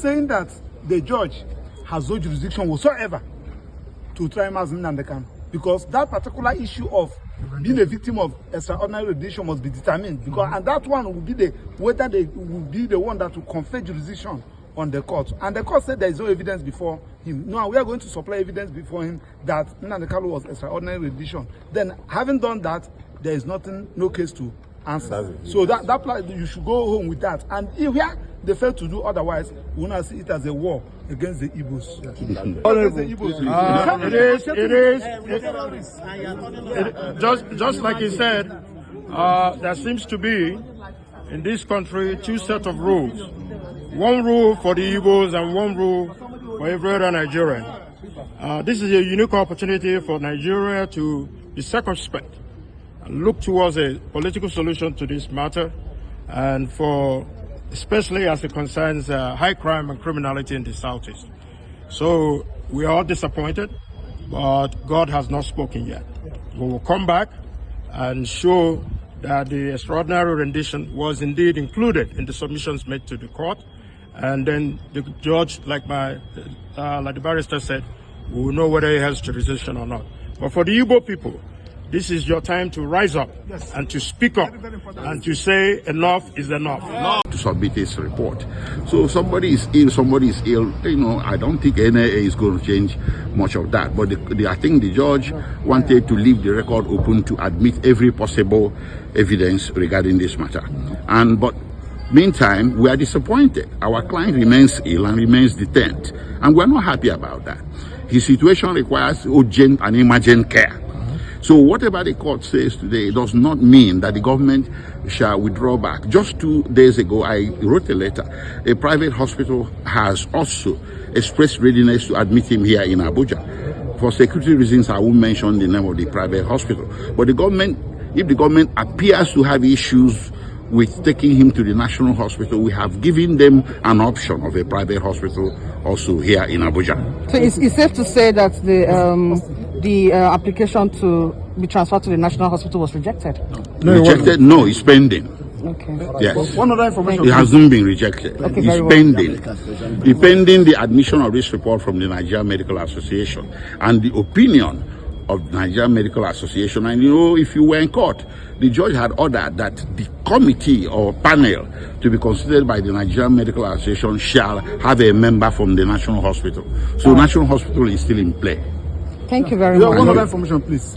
saying that the judge has no jurisdiction whatsoever to try Nnamdi Kanu, because that particular issue of being a victim of extraordinary rendition must be determined, because and that one will be whether they will be the one that will confer jurisdiction on the court, and the court said there is no evidence before him. Now we are going to supply evidence before him that Nnamdi Kanu was extraordinary rendition. Then, having done that, there is nothing, no case to answer. So that you should go home with that. And if they fail to do otherwise, we will not see it as a war against the Igbos. Just like he said, there seems to be in this country two sets of rules. One rule for the Igbos and one rule for every other Nigerian. This is a unique opportunity for Nigeria to be circumspect and look towards a political solution to this matter, and for especially as it concerns high crime and criminality in the Southeast. So we are disappointed, but God has not spoken yet. We will come back and show that the extraordinary rendition was indeed included in the submissions made to the court, and then the judge, like the barrister said, we will know whether he has jurisdiction or not. But for the Igbo people, this is your time to rise up and to speak up and to say enough is enough. To submit his report. So somebody is ill, I don't think NIA is going to change much of that. But I think the judge wanted to leave the record open to admit every possible evidence regarding this matter. But meantime, we are disappointed. Our client remains ill and remains detained, and we're not happy about that. His situation requires urgent and emergent care. So whatever the court says today does not mean that the government shall withdraw back. Just 2 days ago, I wrote a letter. A private hospital has also expressed readiness to admit him here in Abuja. For security reasons, I won't mention the name of the private hospital. But the government, if the government appears to have issues with taking him to the national hospital, we have given them an option of a private hospital also here in Abuja. So it's safe to say that the application to be transferred to the national hospital was rejected? No, rejected? No, it's pending. Okay. Yes. One other information. It hasn't been rejected. Okay, it's pending. It's pending the admission of this report from the Nigerian Medical Association and the opinion of the Nigerian Medical Association. And if you were in court, the judge had ordered that the committee or panel to be considered by the Nigerian Medical Association shall have a member from the national hospital. So national hospital is still in play. Thank you very much. One other information, please.